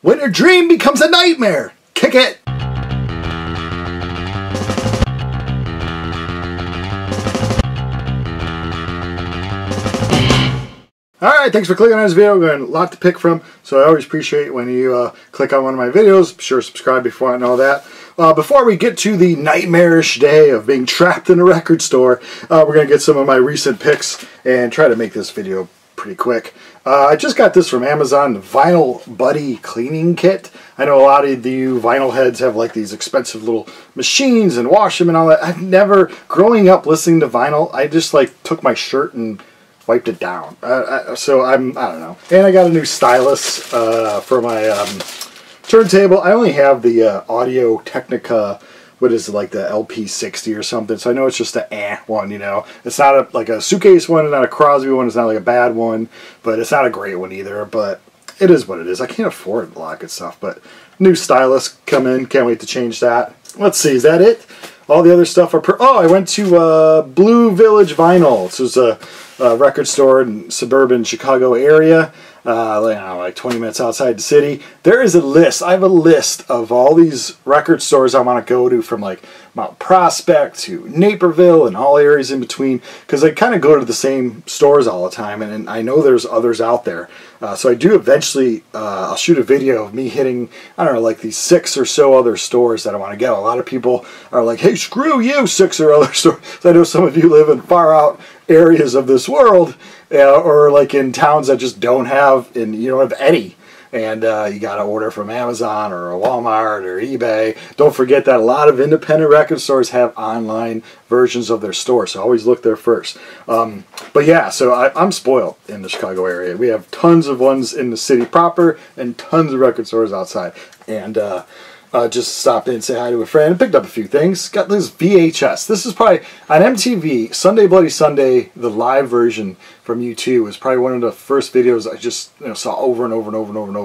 When a dream becomes a nightmare, kick it! Alright, thanks for clicking on this video. We've got a lot to pick from, so I always appreciate when you click on one of my videos. Be sure to subscribe before I know that. Before we get to the nightmarish day of being trapped in a record store, we're going to get some of my recent picks and try to make this video pretty quick. I just got this from Amazon, the Vinyl Buddy Cleaning Kit. I know a lot of you vinyl heads have like these expensive little machines and wash them and all that. I've never, growing up listening to vinyl, I just like took my shirt and wiped it down. So I don't know. And I got a new stylus for my turntable. I only have the Audio Technica, what is it, like the LP60 or something, so I know it's just a one, you know. It's not like a suitcase one, it's not a Crosby one, it's not like a bad one, but it's not a great one either, but it is what it is. I can't afford a lot of good stuff, but new stylus come in, can't wait to change that. Let's see, is that it? All the other stuff are oh, I went to Blue Village Vinyl. This was a record store in suburban Chicago area, like 20 minutes outside the city. There is a list. I have a list of all these record stores I want to go to, from like Mount Prospect to Naperville and all areas in between, because I kind of go to the same stores all the time, and I know there's others out there. So I do eventually, I'll shoot a video of me hitting, I don't know, like these 6 or so other stores that I want to get. A lot of people are like, hey, screw you, 6 or other stores. So I know some of you live in far out areas of this world, or like in towns that just don't have, and you don't have any. And you got to order from Amazon or a Walmart or eBay. Don't forget that a lot of independent record stores have online versions of their store, so always look there first. But yeah, so I'm spoiled in the Chicago area. We have tons of ones in the city proper and tons of record stores outside. And just stopped in and say hi to a friend and picked up a few things. Got this VHS. This is probably on MTV, Sunday Bloody Sunday, the live version from U2 was probably one of the first videos I just saw over and over and over and over and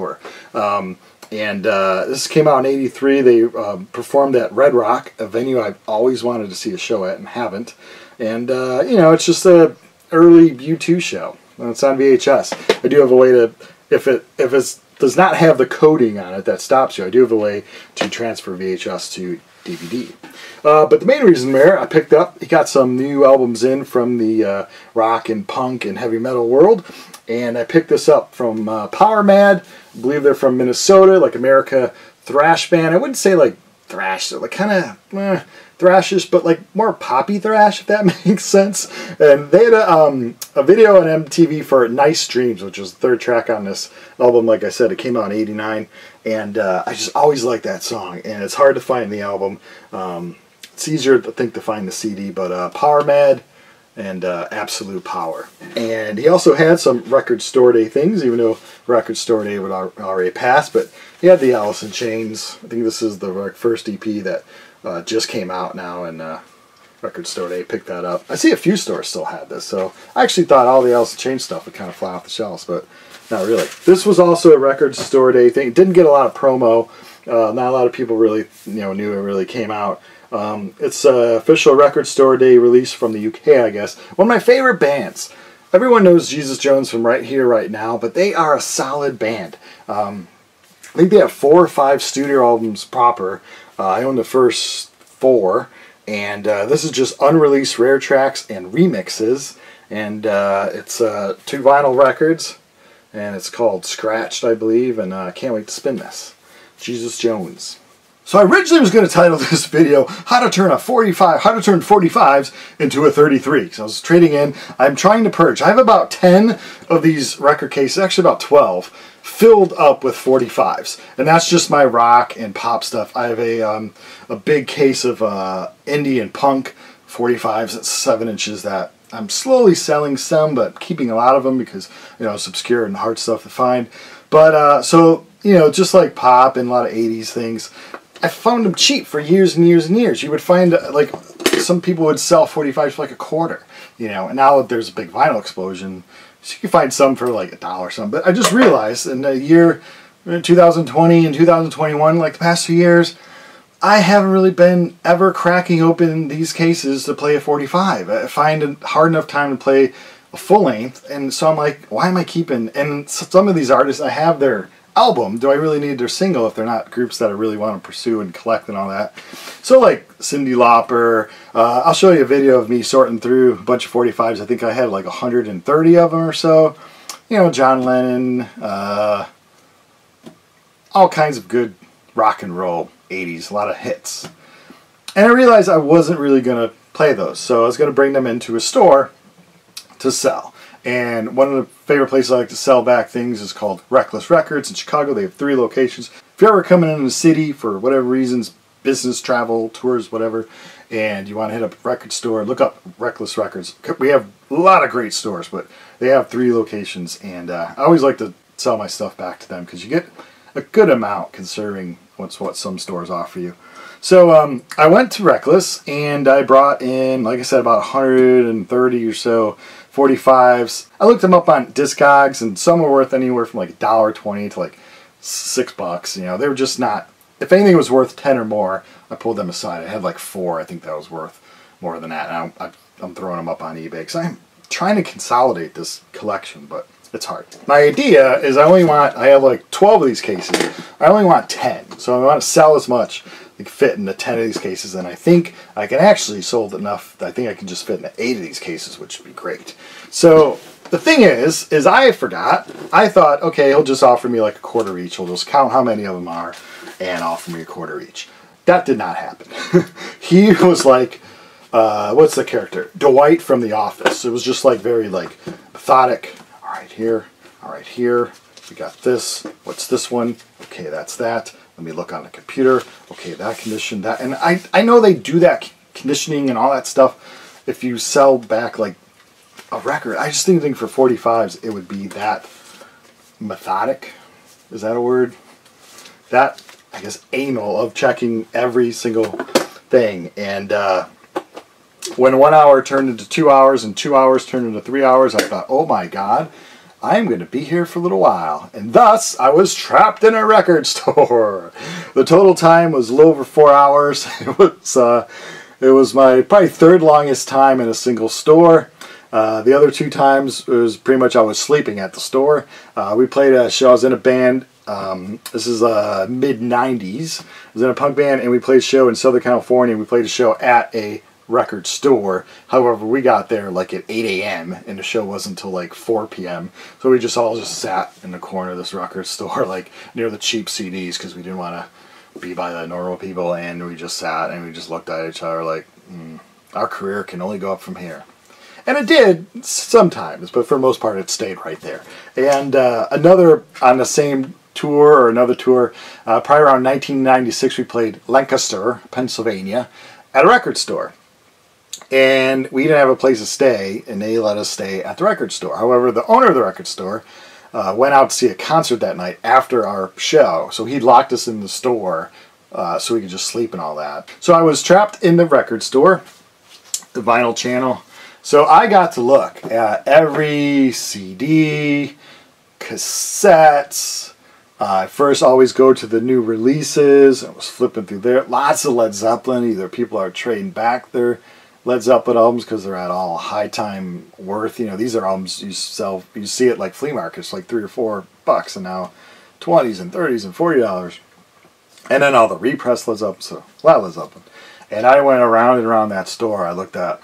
over. This came out in '83. They performed at Red Rock, a venue I've always wanted to see a show at and haven't. And it's just a early U2 show. And it's on VHS. I do have a way to, if it's does not have the coding on it that stops you, I do have a way to transfer VHS to DVD. But the main reason there, I picked up, he got some new albums in from the rock and punk and heavy metal world, and I picked this up from Power Mad. I believe they're from Minnesota, like America thrash band. I wouldn't say like thrash, they're like kind of thrashish, but like more poppy thrash, if that makes sense. And they had a video on MTV for Nice Dreams, which was the third track on this album. Like I said, it came out in '89, and I just always liked that song, and it's hard to find the album. It's easier, I think, to find the CD, but Power Mad and Absolute Power. And he also had some Record Store Day things, even though Record Store Day would already pass, but he had the Allison Chains. I think this is the first EP that just came out now, and Record Store Day picked that up. I see a few stores still had this, so I actually thought all the Allison Chains stuff would kind of fly off the shelves, but not really. This was also a Record Store Day thing. It didn't get a lot of promo. Not a lot of people really knew it really came out. It's an official Record Store Day release from the UK, I guess. One of my favorite bands. Everyone knows Jesus Jones from Right Here, Right Now, but they are a solid band. I think they have 4 or 5 studio albums proper. I own the first 4, and this is just unreleased rare tracks and remixes, and it's 2 vinyl records, and it's called Scratched, I believe, and I can't wait to spin this. Jesus Jones. So I originally was going to title this video how to turn 45s into a 33, because I was trading in. I'm trying to purge. I have about 10 of these record cases, actually about 12, filled up with 45s, and that's just my rock and pop stuff. I have a big case of indie and punk 45s that's 7 inches that I'm slowly selling some, but keeping a lot of them because it's obscure and hard stuff to find. But so just like pop and a lot of 80s things, I found them cheap for years and years and years. You would find like some people would sell 45s for like a quarter, and now there's a big vinyl explosion. So you can find some for like $1 or something. But I just realized in the year 2020 and 2021, like the past few years, I haven't really been ever cracking open these cases to play a 45. I find it hard enough time to play a full length, and so I'm like, why am I keeping? And some of these artists, I have their album, do I really need their single if they're not groups that I really want to pursue and collect and all that? So like Cyndi Lauper, I'll show you a video of me sorting through a bunch of 45s. I think I had like 130 of them or so. You know, John Lennon, all kinds of good rock and roll 80s, a lot of hits. And I realized I wasn't really going to play those, so I was going to bring them into a store to sell. And one of the favorite places I like to sell back things is called Reckless Records in Chicago. They have 3 locations. If you're ever coming into the city for whatever reasons, business, travel, tours, whatever, and you want to hit up a record store, look up Reckless Records. We have a lot of great stores, but they have 3 locations, and I always like to sell my stuff back to them because you get a good amount considering what some stores offer you. So I went to Reckless, and I brought in, like I said, about 130 or so 45s. I looked them up on Discogs, and some were worth anywhere from like $1.20 to like $6. You know, they were just not. If anything was worth 10 or more, I pulled them aside. I had like 4. I think that was worth more than that. And I'm throwing them up on eBay because I'm trying to consolidate this collection, but it's hard. My idea is I have like 12 of these cases. I only want 10, so I want to sell as much that can fit into 10 of these cases, and I think I can actually sold enough that I think I can just fit into 8 of these cases, which would be great. So the thing is I forgot. I thought, okay, he'll just offer me like a quarter each. He'll just count how many of them are and offer me a quarter each. That did not happen. He was like, what's the character? Dwight from The Office. It was just like very like methodic. All right, here. All right, here. We got this. What's this one? Okay, that's that. Let me look on the computer. Okay, that condition, that. And I know they do that conditioning and all that stuff if you sell back like a record. I just think for 45s it would be that methodic. Is that a word? That, I guess, anal of checking every single thing. And when 1 hour turned into 2 hours and 2 hours turned into 3 hours, I thought, oh my God, I'm going to be here for a little while. And thus, I was trapped in a record store. The total time was a little over 4 hours. It was my probably 3rd longest time in a single store. The other 2 times, it was pretty much I was sleeping at the store. We played a show. I was in a band. This is mid-90s. I was in a punk band, and we played a show in Southern California. We played a show at a record store. However, we got there like at 8 a.m. and the show wasn't until like 4 p.m. So we just all sat in the corner of this record store, like near the cheap CDs, because we didn't want to be by the normal people, and we just sat and we just looked at each other like, our career can only go up from here. And it did sometimes, but for the most part it stayed right there. And another on the same tour, or another tour, probably around 1996, we played Lancaster, Pennsylvania, at a record store. And we didn't have a place to stay, and they let us stay at the record store. However, the owner of the record store went out to see a concert that night after our show, so he locked us in the store so we could just sleep and all that. So I was trapped in the record store, the vinyl channel. So I got to look at every CD, cassettes. I first always go to the new releases. I was flipping through there. Lots of Led Zeppelin. Either people are trading back their Led Zeppelin albums because they're at all high time worth. You know, these are albums you see it like flea markets, like $3 or $4, and now 20s and 30s and $40. And then all the repressed Led Zeppelin, so a lot of Led Zeppelin. And I went around and around that store. I looked at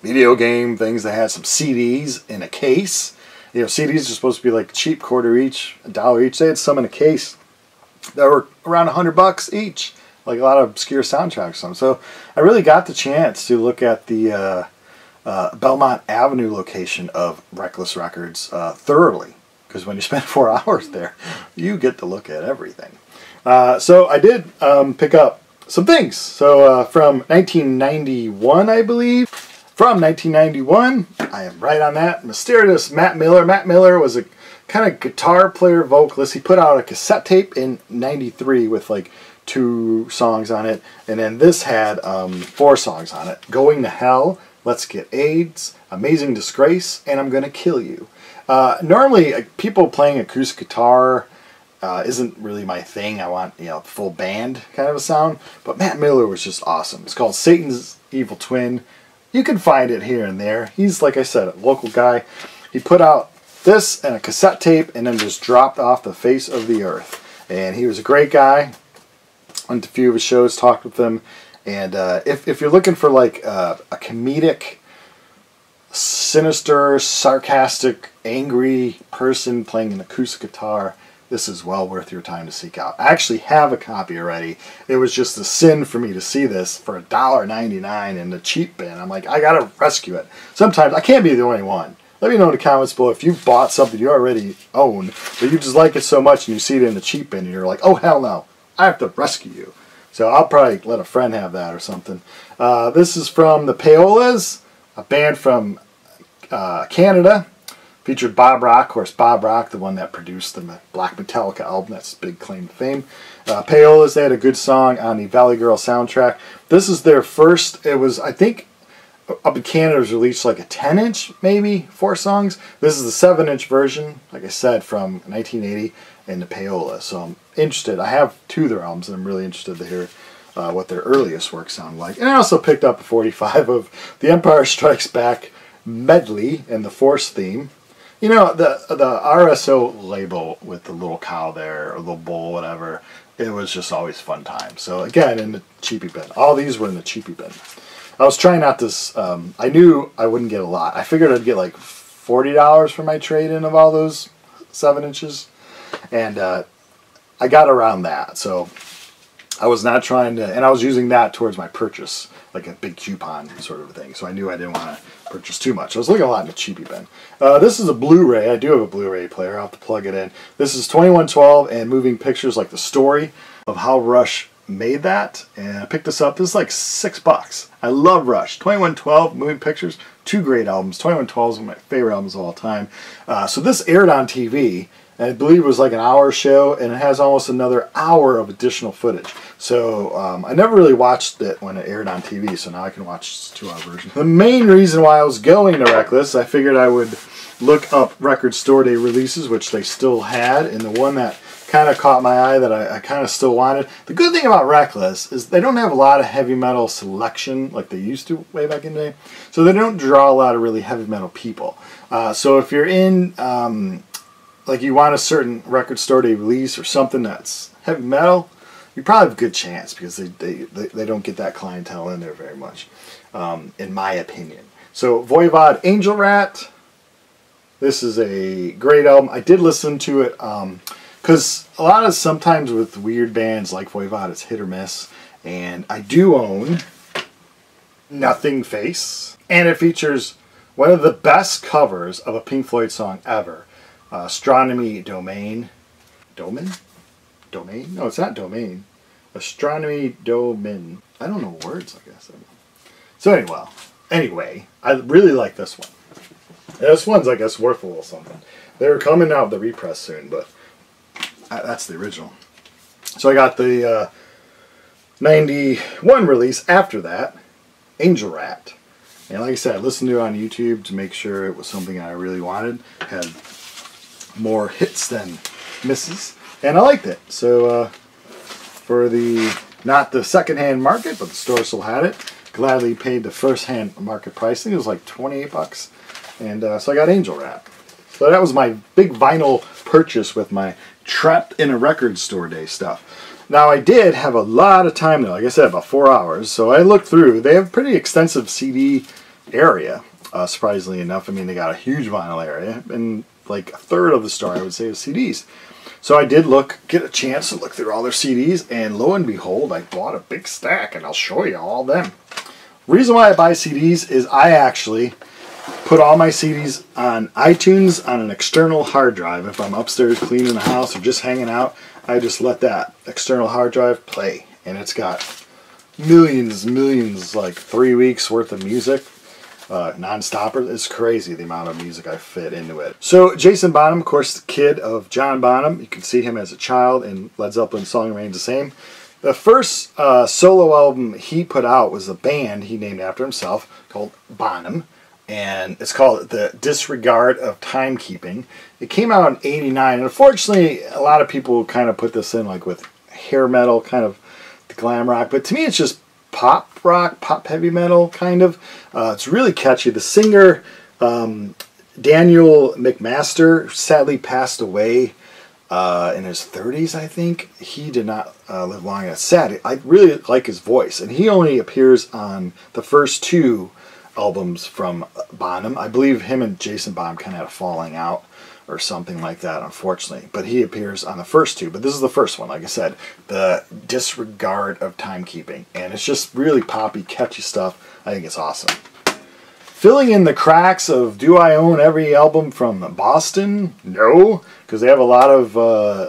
video game things that had some CDs in a case. You know, CDs are supposed to be like cheap, quarter each, $1 each. They had some in a case that were around $100 each, like a lot of obscure soundtracks. So I really got the chance to look at the Belmont Avenue location of Reckless Records thoroughly, because when you spend 4 hours there, you get to look at everything. So I did pick up some things. So from 1991, I believe. From 1991, I am right on that. Mysterious Matt Miller. Matt Miller was a kind of guitar player, vocalist. He put out a cassette tape in '93 with like 2 songs on it. And then this had 4 songs on it. Going to Hell, Let's Get AIDS, Amazing Disgrace, and I'm Gonna Kill You. Normally, people playing acoustic guitar isn't really my thing. I want, full band kind of a sound. But Matt Miller was just awesome. It's called Satan's Evil Twin. You can find it here and there. He's, like I said, a local guy. He put out this and a cassette tape, and then just dropped off the face of the earth. And he was a great guy. Went to a few of his shows, talked with him. And if you're looking for like a comedic, sinister, sarcastic, angry person playing an acoustic guitar, this is well worth your time to seek out. I actually have a copy already. It was just a sin for me to see this for $1.99 in the cheap bin. I'm like, I gotta rescue it. Sometimes I can't be the only one. Let me know in the comments below if you've bought something you already own, but you just like it so much and you see it in the cheap bin and you're like, oh hell no, I have to rescue you. So I'll probably let a friend have that or something. This is from the Payolas, a band from Canada. Featured Bob Rock, of course Bob Rock, the one that produced the Black Metallica album, that's his big claim to fame. Payolas, they had a good song on the Valley Girl soundtrack. This is their first, it was, I think, up in Canada, it was released like a 10-inch, maybe, 4 songs. This is the 7-inch version, like I said, from 1980, and the Payola. So I'm interested. I have 2 of their albums, and I'm really interested to hear what their earliest work sound like. And I also picked up a 45 of The Empire Strikes Back medley and the Force theme. You know, the RSO label with the little cow there, or little bull, whatever, it was just always fun time. So again, in the cheapie bin. All these were in the cheapie bin. I was trying not to, I knew I wouldn't get a lot. I figured I'd get like $40 for my trade-in of all those 7 inches. And I got around that. So I was not trying to, and I was using that towards my purchase, like a big coupon sort of thing. So I knew I didn't want to purchase too much. I was looking a lot in the cheapie bin. This is a Blu-ray. I do have a Blu-ray player. I'll have to plug it in. This is 2112 and moving pictures, like the story of how Rush made that. And I picked this up. This is like $6. I love Rush. 2112, moving pictures, 2 great albums. 2112 is one of my favorite albums of all time. So this aired on TV. And I believe it was like an hour show, and it has almost another hour of additional footage. So I never really watched it when it aired on TV, so now I can watch this 2-hour version. The main reason why I was going to Reckless, I figured I would look up record store day releases, which they still had, and the one that kind of caught my eye that I kind of still wanted. The good thing about Reckless is they don't have a lot of heavy metal selection like they used to way back in the day, so they don't draw a lot of really heavy metal people. So if you're in... like you want a certain record store day release or something that's heavy metal, you probably have a good chance because they don't get that clientele in there very much, in my opinion. So Voivod Angel Rat, this is a great album. I did listen to it because a lot of sometimes with weird bands like Voivod, it's hit or miss. And I do own Nothing Face, and it features one of the best covers of a Pink Floyd song ever. Astronomy Domain. Domain? Domain? No, it's not Domain. Astronomy Domain. I don't know words, I guess. So anyway, I really like this one. This one's, I guess, worth a little something. They're coming out with the repress soon, but that's the original. So I got the 91 release after that, Angel Rat. And like I said, I listened to it on YouTube to make sure it was something I really wanted. Had more hits than misses, and I liked it. So for the, not the second-hand market, but the store still had it, gladly paid the first-hand market price. I think it was like 28 bucks, and so I got Angel Rat. So that was my big vinyl purchase with my trapped in a record store day stuff. Now I did have a lot of time though, like I said, about 4 hours, so I looked through. They have a pretty extensive CD area, surprisingly enough. I mean, they got a huge vinyl area, and like a third of the store, I would say, is CDs. So I did get a chance to look through all their CDs, and lo and behold, I bought a big stack, and I'll show you all of them. Reason why I buy CDs is I actually put all my CDs on iTunes on an external hard drive. If I'm upstairs cleaning the house or just hanging out, I just let that external hard drive play, and it's got millions, like 3 weeks worth of music. Non-stopper. It's crazy the amount of music I fit into it. So Jason Bonham, of course, the kid of John Bonham. You can see him as a child in Led Zeppelin's Song Remains the Same. The first solo album he put out was a band he named after himself called Bonham, and it's called The Disregard of Timekeeping. It came out in '89, and unfortunately a lot of people kind of put this in like with hair metal, kind of the glam rock, but to me it's just pop rock, pop heavy metal, kind of. It's really catchy. The singer Daniel McMaster sadly passed away in his 30s, I think. He did not live long. That's sad. I really like his voice, and he only appears on the first 2 albums from Bonham. I believe him and Jason Bonham kind of had a falling out or something like that, unfortunately. But he appears on the first 2. But this is the first one, like I said, The Disregard of Timekeeping. And it's just really poppy, catchy stuff. I think it's awesome. Filling in the cracks of, do I own every album from Boston? No, because they have a lot of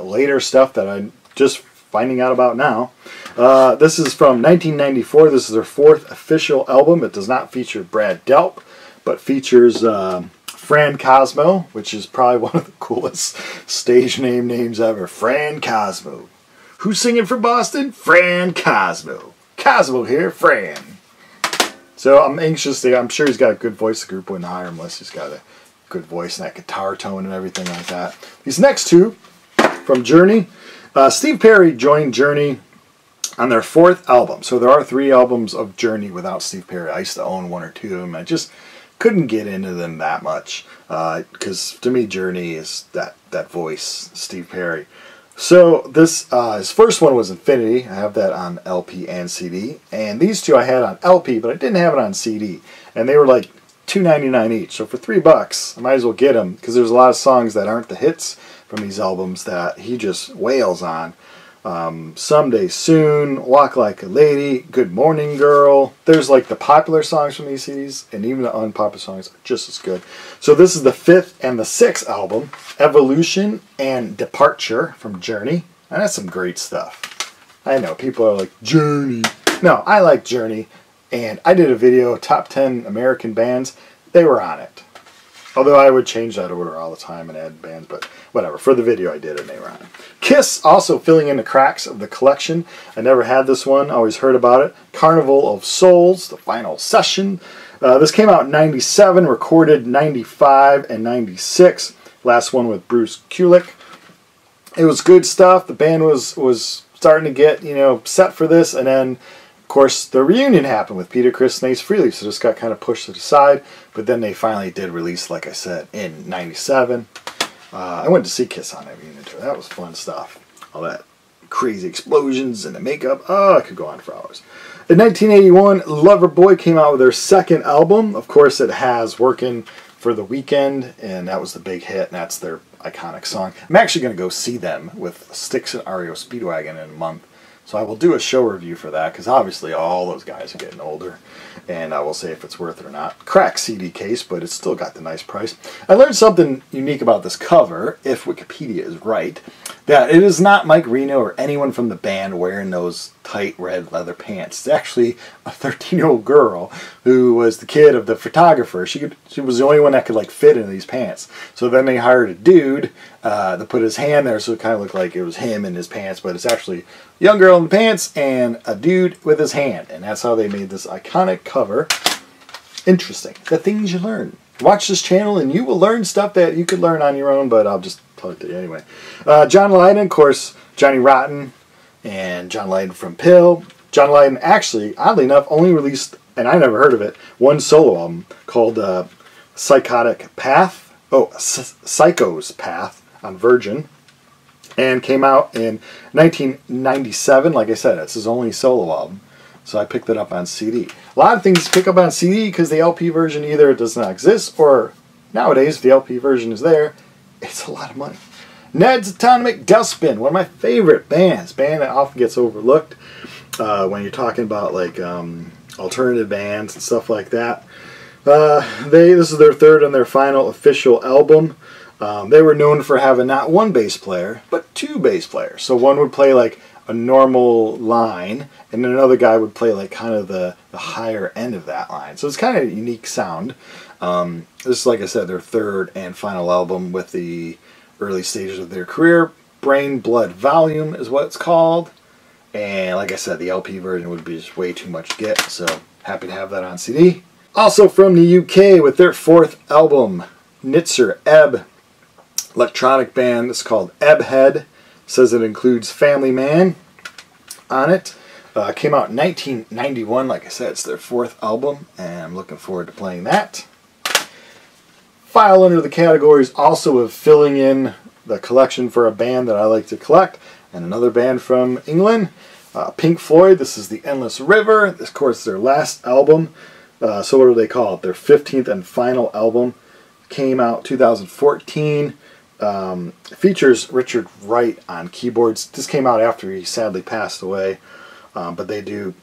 later stuff that I'm just finding out about now. This is from 1994. This is their 4th official album. It does not feature Brad Delp, but features Fran Cosmo, which is probably one of the coolest stage names ever. Fran Cosmo. Who's singing from Boston? Fran Cosmo. Cosmo here, Fran. So I'm anxious I'm sure he's got a good voice. The group wouldn't hire him unless he's got a good voice and that guitar tone and everything like that. These next 2 from Journey. Steve Perry joined Journey on their 4th album. So there are 3 albums of Journey without Steve Perry. I used to own 1 or 2 of them. I just couldn't get into them that much because to me Journey is that voice, Steve Perry. So this his first one was Infinity. I have that on LP and CD. And these 2 I had on LP, but I didn't have it on CD. And they were like $2.99 each. So for $3, I might as well get them because there's a lot of songs that aren't the hits from these albums that he just wails on. Someday Soon, Walk Like a Lady, Good Morning Girl. There's like the popular songs from these CDs, and even the unpopular songs are just as good. So this is the 5th and the 6th album, Evolution and Departure from Journey. And that's some great stuff. I know, people are like, Journey. No, I like Journey, and I did a video, Top 10 American Bands. They were on it. Although I would change that order all the time and add bands, but whatever. For the video I did it and they were on it. Kiss, also filling in the cracks of the collection. I never had this one. Always heard about it. Carnival of Souls, the final session. This came out in 97, recorded 95 and 96. Last one with Bruce Kulick. It was good stuff. The band was starting to get, set for this, and then of course, the reunion happened with Peter, Chris, and Ace Frehley, so this got kind of pushed to the side. But then they finally did release, like I said, in 97. I went to see Kiss on that reunion tour. That was fun stuff. All that crazy explosions and the makeup. Oh, I could go on for hours. In 1981, Loverboy came out with their 2nd album. Of course, it has Workin' for the Weekend, and that was the big hit, and that's their iconic song. I'm actually going to go see them with Styx and REO Speedwagon in a month. So I will do a show review for that, because obviously all those guys are getting older, and I will say if it's worth it or not. Cracked CD case, but it's still got the nice price. I learned something unique about this cover, if Wikipedia is right, that it is not Mike Reno or anyone from the band wearing those tight red leather pants. It's actually a 13-year-old girl who was the kid of the photographer. She was the only one that could fit into these pants. So then they hired a dude to put his hand there, so it kind of looked like it was him in his pants, but it's actually a young girl in the pants and a dude with his hand. And that's how they made this iconic cover. Interesting. The things you learn. Watch this channel and you will learn stuff that you could learn on your own, but I'll just tell it to you anyway. John Lyden, of course, Johnny Rotten, and John Lyden from Pill. John Lyden actually, oddly enough, only released, and I never heard of it, one solo album called Psychotic Path. Psycho's Path on Virgin. And came out in 1997. Like I said, it's his only solo album. So I picked it up on CD. A lot of things to pick up on CD because the LP version either does not exist, or nowadays, if the LP version is there, it's a lot of money. Ned's Atomic Dustbin, one of my favorite bands. Band that often gets overlooked when you're talking about alternative bands and stuff like that. This is their 3rd and their final official album. They were known for having not one bass player, but 2 bass players. So one would play a normal line, and then another guy would play kind of the higher end of that line. So it's kind of a unique sound. This is, like I said, their 3rd and final album with the early stages of their career. Brain Blood Volume is what it's called. And like I said, the LP version would be just way too much to get, so happy to have that on CD. Also from the UK with their 4th album, Nitzer Ebb. Electronic band. It's called Ebhead. Says it includes Family Man on it. Came out in 1991. Like I said, it's their 4th album, and I'm looking forward to playing that. file under the categories also of filling in the collection for a band that I like to collect, and another band from England, Pink Floyd. This is The Endless River. This, of course, is their last album. So what do they call it? Their 15th and final album. Came out 2014. Features Richard Wright on keyboards. This came out after he sadly passed away, but they do.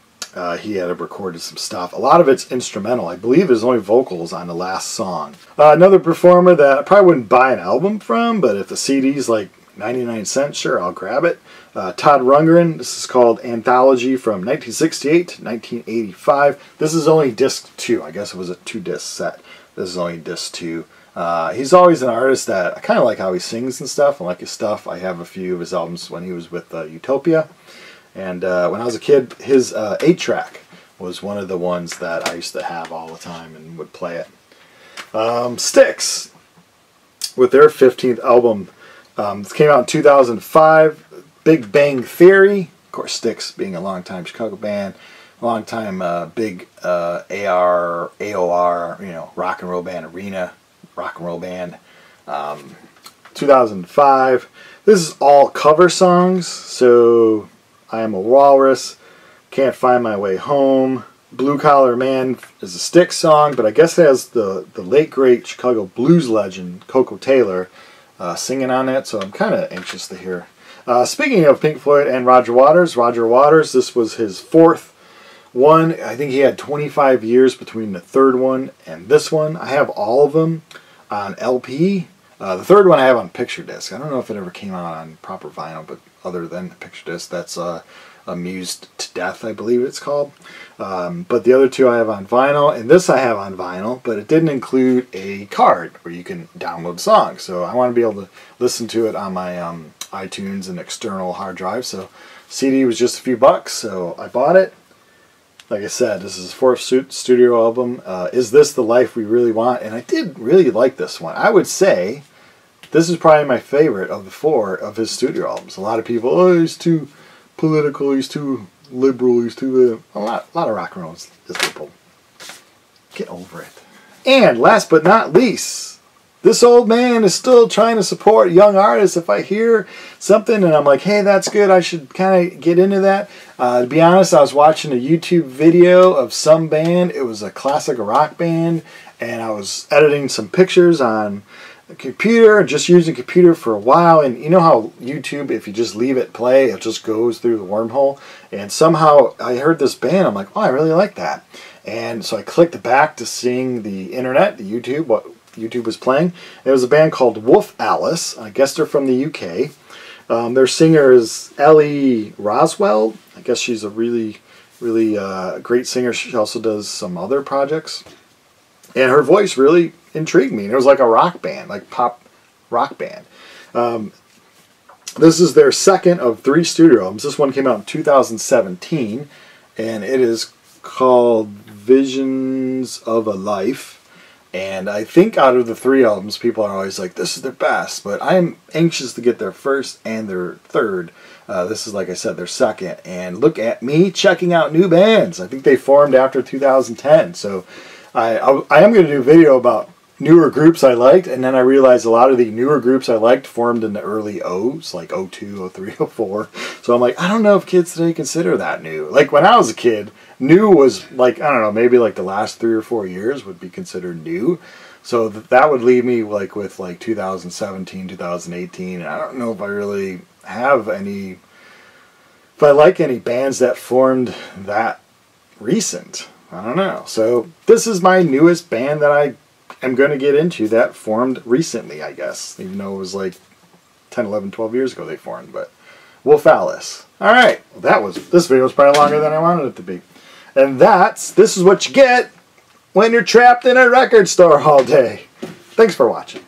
He had recorded some stuff. A lot of it's instrumental. I believe there's only vocals on the last song. Another performer that I probably wouldn't buy an album from, but if the CD's like 99 cents, sure, I'll grab it. Todd Rundgren. This is called Anthology from 1968 to 1985. This is only disc 2. I guess it was a 2-disc set. This is only disc 2. He's always an artist that I kind of like how he sings and stuff. I like his stuff. I have a few of his albums when he was with Utopia. And when I was a kid, his 8-track was one of the ones that I used to have all the time and would play it. Styx, with their 15th album. This came out in 2005. Big Bang Theory. Of course, Styx being a long-time Chicago band. Long-time big AOR, rock and roll band, arena rock and roll band. 2005. This is all cover songs. So, I Am a Walrus, Can't Find My Way Home, Blue Collar Man is a Styx song, but I guess it has the late great Chicago blues legend Coco Taylor singing on it, so I'm kind of anxious to hear. Speaking of Pink Floyd and Roger Waters, this was his 4th one. I think he had 25 years between the 3rd one and this one. I have all of them on LP. The 3rd one I have on picture disc. I don't know if it ever came out on proper vinyl, but other than the picture disc, that's Amused to Death, I believe it's called. But the other 2 I have on vinyl, and this I have on vinyl, but it didn't include a card where you can download songs. So I want to be able to listen to it on my iTunes and external hard drive. So CD was just a few bucks, so I bought it. Like I said, this is his 4th studio album. Is This the Life We Really Want? And I did really like this one. I would say this is probably my favorite of the 4 of his studio albums. A lot of people, oh, he's too political, he's too liberal, he's too... a lot of rock and roll is liberal. Get over it. And last but not least, this old man is still trying to support young artists. If I hear something and I'm like, hey, that's good, I should kind of get into that. To be honest, I was watching a YouTube video of some band. It was a classic rock band, and I was editing some pictures on a computer, just using a computer for a while. And you know how YouTube, if you just leave it play, it just goes through the wormhole. And somehow I heard this band. I'm like, oh, I really like that. And so I clicked back to seeing the internet, the YouTube, what YouTube was playing. It was a band called Wolf Alice. I guess they're from the UK. Their singer is Ellie Roswell. I guess she's a really great singer. She also does some other projects. And her voice really intrigued me. And it was like a rock band, like pop rock band. This is their 2nd of 3 studio albums. This one came out in 2017. And it is called Visions of a Life. And I think out of the 3 albums, people are always like, this is their best. But I'm anxious to get their 1st and their 3rd. This is, like I said, their 2nd. And look at me checking out new bands. I think they formed after 2010. So I am going to do a video about newer groups I liked. And then I realized a lot of the newer groups I liked formed in the early O's, like 02, 03, 04. So I'm like, I don't know if kids today consider that new. Like when I was a kid, new was like, I don't know, maybe like the last 3 or 4 years would be considered new. So that would leave me like with like 2017, 2018. And I don't know if I really have any, if I like any bands that formed that recent. I don't know. So this is my newest band that I am going to get into that formed recently, I guess. Even though it was like 10, 11, 12 years ago they formed. But Wolf Alice. Alright. Well, this video was probably longer than I wanted it to be. And this is what you get when you're trapped in a record store all day. Thanks for watching.